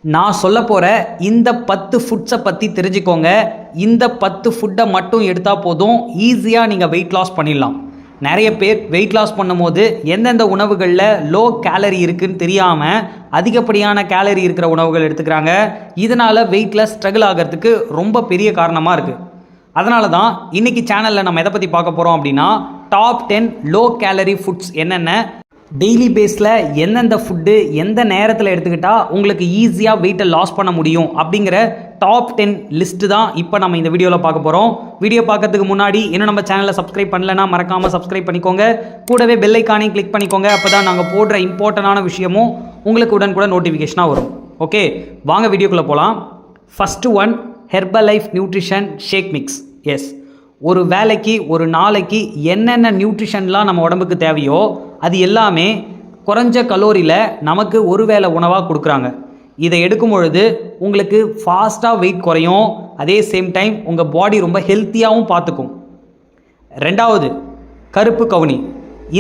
நான் சொல்ல போகிற இந்த 10 ஃபுட்ஸை பற்றி தெரிஞ்சுக்கோங்க. இந்த 10 ஃபுட்டை மட்டும் எடுத்தால் போதும், ஈஸியாக நீங்கள் வெயிட் லாஸ் பண்ணிடலாம். நிறைய பேர் வெயிட் லாஸ் பண்ணும்போது எந்தெந்த உணவுகளில் லோ கேலரி இருக்குதுன்னு தெரியாமல் அதிகப்படியான கேலரி இருக்கிற உணவுகள் எடுத்துக்கிறாங்க. இதனால் வெயிட்டில் ஸ்ட்ரகிள் ஆகிறதுக்கு ரொம்ப பெரிய காரணமாக இருக்குது. அதனால தான் இன்றைக்கி சேனலில் நம்ம எதை பற்றி பார்க்க போகிறோம் அப்படின்னா, டாப் 10 லோ கேலரி ஃபுட்ஸ் என்னென்ன, டெய்லி பேஸில் எந்தெந்த ஃபுட்டு எந்த நேரத்தில் எடுத்துக்கிட்டால் உங்களுக்கு ஈஸியாக வெயிட்டை லாஸ் பண்ண முடியும் அப்படிங்கிற டாப் 10 லிஸ்ட்டு தான் இப்போ நம்ம இந்த வீடியோவில் பார்க்க போகிறோம். வீடியோ பார்க்கறதுக்கு முன்னாடி இன்னும் நம்ம சேனலை சப்ஸ்கிரைப் பண்ணலைன்னா மறக்காமல் சப்ஸ்கிரைப் பண்ணிக்கோங்க. கூடவே பெல் ஐக்கானையும் கிளிக் பண்ணிக்கோங்க. அப்போ தான் நாங்கள் போடுற இம்பார்ட்டண்டான விஷயமும் உங்களுக்கு உடனுக்குடன் நோட்டிஃபிகேஷனாக வரும். ஓகே, வாங்க வீடியோக்குள்ளே போகலாம். First one, Herbalife nutrition shake mix. Yes, ஒரு வேலைக்கு ஒரு நாளைக்கு என்னென்ன நியூட்ரிஷன்லாம் நம்ம உடம்புக்கு தேவையோ அது எல்லாமே குறைஞ்ச கலோரியில் நமக்கு ஒரு வேளை உணவாக கொடுக்குறாங்க. இதை எடுக்கும் பொழுது உங்களுக்கு ஃபாஸ்ட்டாக வெயிட் குறையும், அதே சேம் டைம் உங்கள் பாடி ரொம்ப ஹெல்த்தியாகவும் பார்த்துக்கும். ரெண்டாவது, கருப்பு கவுனி.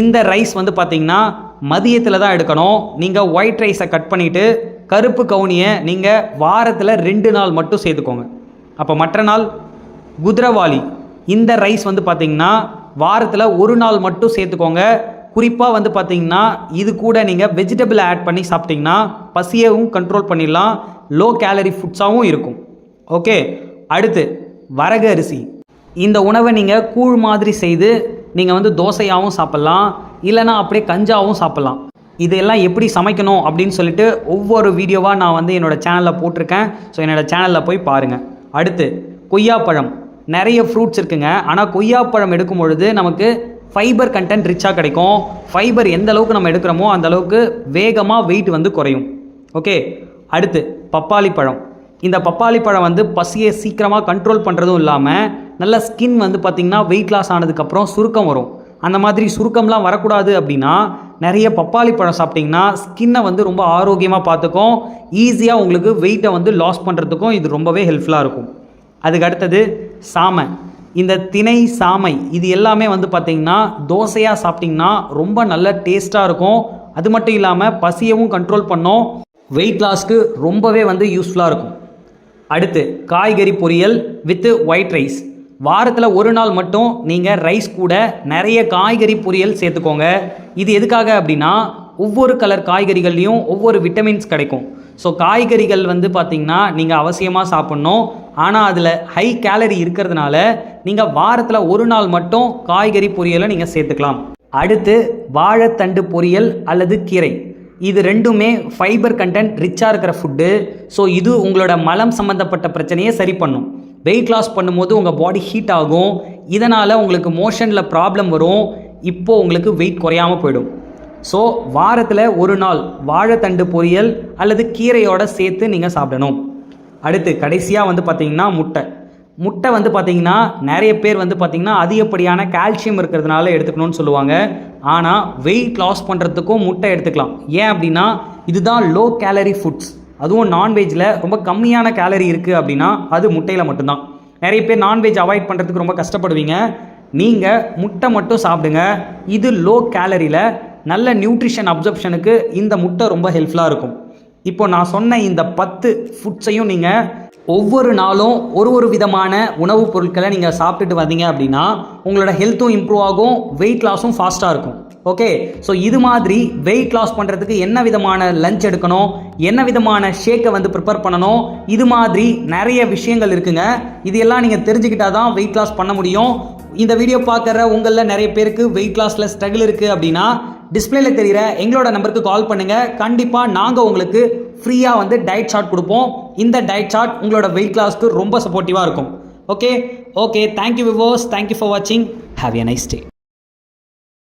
இந்த ரைஸ் பார்த்திங்கன்னா மதியத்தில் தான் எடுக்கணும். நீங்கள் ஒயிட் ரைஸை கட் பண்ணிவிட்டு கருப்பு கவுனியை நீங்கள் வாரத்தில் 2 நாள் மட்டும் சேர்த்துக்கோங்க. அப்போ மற்ற நாள் குதிரவாளி. இந்த ரைஸ் பார்த்திங்கன்னா வாரத்தில் 1 நாள் மட்டும் சேர்த்துக்கோங்க. குறிப்பாக பார்த்திங்கன்னா இது கூட நீங்கள் வெஜிடபிள் ஆட் பண்ணி சாப்பிட்டிங்கன்னா பசியவும் கண்ட்ரோல் பண்ணிடலாம், லோ கேலரி ஃபுட்ஸாகவும் இருக்கும். ஓகே, அடுத்து வரகு அரிசி. இந்த உணவை நீங்கள் கூழ் மாதிரி செய்து நீங்கள் தோசையாகவும் சாப்பிட்லாம், இல்லைனா அப்படியே கஞ்சாவும் சாப்பிட்லாம். இதெல்லாம் எப்படி சமைக்கணும் அப்படின்னு சொல்லிட்டு ஒவ்வொரு வீடியோவாக நான் என்னோடய சேனலில் போட்டிருக்கேன். ஸோ என்னோடய சேனலில் போய் பாருங்கள். அடுத்து கொய்யாப்பழம். நிறைய ஃப்ரூட்ஸ் இருக்குங்க, ஆனால் கொய்யாப்பழம் எடுக்கும் பொழுது நமக்கு ஃபைபர் கண்டென்ட் ரிச்சாக கிடைக்கும். ஃபைபர் எந்த அளவுக்கு நம்ம எடுக்கிறோமோ அந்த அளவுக்கு வேகமாக வெயிட் குறையும். ஓகே, அடுத்து பப்பாளி பழம். இந்த பப்பாளி பழம் பசியை சீக்கிரமாக கண்ட்ரோல் பண்ணுறதும் இல்லாமல் நல்ல ஸ்கின் பார்த்திங்கன்னா வெயிட் லாஸ் ஆனதுக்கப்புறம் சுருக்கம் வரும். அந்த மாதிரி சுருக்கம்லாம் வரக்கூடாது அப்படின்னா நிறைய பப்பாளி பழம் சாப்பிட்டிங்கன்னா ஸ்கின்னை ரொம்ப ஆரோக்கியமாக பார்த்துக்கும். ஈஸியாக உங்களுக்கு வெயிட்டை லாஸ் பண்ணுறதுக்கும் இது ரொம்பவே ஹெல்ப்ஃபுல்லாக இருக்கும். அதுக்கு அடுத்தது சாமை. இந்த திணை சாமை இது எல்லாமே பார்த்திங்கன்னா தோசையாக சாப்பிட்டிங்கன்னா ரொம்ப நல்ல டேஸ்ட்டாக இருக்கும். அது மட்டும் இல்லாமல் பசியவும் கண்ட்ரோல் பண்ணோம், வெயிட் லாஸ்க்கு ரொம்பவே யூஸ்ஃபுல்லாக இருக்கும். அடுத்து காய்கறி பொரியல் வித் ஒயிட் ரைஸ். வாரத்தில் 1 நாள் மட்டும் நீங்கள் ரைஸ் கூட நிறைய காய்கறி பொரியல் சேர்த்துக்கோங்க. இது எதுக்காக அப்படின்னா ஒவ்வொரு கலர் காய்கறிகள்லையும் ஒவ்வொரு விட்டமின்ஸ் கிடைக்கும். ஸோ காய்கறிகள் பார்த்திங்கன்னா நீங்கள் அவசியமாக சாப்பிட்ணும், ஆனால் அதில் ஹை கேலரி இருக்கிறதுனால நீங்கள் வாரத்தில் 1 நாள் மட்டும் காய்கறி பொரியலை நீங்கள் சேர்த்துக்கலாம். அடுத்து வாழைத்தண்டு பொரியல் அல்லது கீரை. இது ரெண்டுமே ஃபைபர் கண்டென்ட் ரிச்சாக இருக்கிற ஃபுட்டு. ஸோ இது உங்களோட மலம் சம்மந்தப்பட்ட பிரச்சனையை சரி பண்ணும். வெயிட் லாஸ் பண்ணும்போது உங்கள் பாடி ஹீட் ஆகும், இதனால் உங்களுக்கு மோஷனில் ப்ராப்ளம் வரும். இப்போது உங்களுக்கு வெயிட் குறையாமல் போயிடும். ஸோ வாரத்தில் 1 நாள் வாழைத்தண்டு பொரியல் அல்லது கீரையோடு சேர்த்து நீங்கள் சாப்பிடணும். அடுத்து கடைசியாக பார்த்திங்கன்னா முட்டை பார்த்திங்கன்னா நிறைய பேர் பார்த்திங்கன்னா அதிகப்படியான கால்சியம் இருக்கிறதுனால எடுத்துக்கணும்னு சொல்லுவாங்க. ஆனால் வெயிட் லாஸ் பண்ணுறதுக்கும் முட்டை எடுத்துக்கலாம். ஏன் அப்படின்னா இதுதான் லோ கேலரி ஃபுட்ஸ். அதுவும் நான்வெஜ்ஜில் ரொம்ப கம்மியான கேலரி இருக்குது அப்படின்னா அது முட்டையில் மட்டும்தான். நிறைய பேர் நான்வெஜ் அவாய்ட் பண்ணுறதுக்கு ரொம்ப கஷ்டப்படுவீங்க. நீங்கள் முட்டை மட்டும் சாப்பிடுங்க. இது லோ கேலரியில் நல்ல நியூட்ரிஷன் அப்சர்ப்ஷனுக்கு இந்த முட்டை ரொம்ப ஹெல்ப்ஃபுல்லாக இருக்கும். இப்போ நான் சொன்ன இந்த 10 ஃபுட்ஸையும் நீங்கள் ஒவ்வொரு நாளும் ஒரு விதமான உணவுப் பொருட்களை நீங்கள் சாப்பிட்டுட்டு வந்தீங்க அப்படின்னா உங்களோட ஹெல்த்தும் இம்ப்ரூவ் ஆகும், வெயிட் லாஸும் ஃபாஸ்ட்டாக இருக்கும். ஓகே, ஸோ இது மாதிரி வெயிட் லாஸ் பண்ணுறதுக்கு என்ன விதமான லஞ்ச் எடுக்கணும், என்ன விதமான ஷேக்கை ப்ரிப்பேர் பண்ணணும், இது மாதிரி நிறைய விஷயங்கள் இருக்குங்க. இது எல்லாம் நீங்கள் தெரிஞ்சுக்கிட்டால் தான் வெயிட் லாஸ் பண்ண முடியும். இந்த வீடியோ பார்க்குற உங்களில் நிறைய பேருக்கு வெயிட் லாஸில் ஸ்ட்ரகிள் இருக்குது அப்படின்னா டிஸ்பிளேல தெரிகிற எங்களோட நம்பருக்கு கால் பண்ணுங்கள். கண்டிப்பாக நாங்கள் உங்களுக்கு ஃப்ரீயாக டயட் சார்ட் கொடுப்போம். இந்த டயட் சார்ட் உங்களோட வெயிட் லாஸ்க்கு ரொம்ப சப்போர்ட்டிவாக இருக்கும். Okay, thank you viewers, thank you for வாட்சிங். Have a nice day.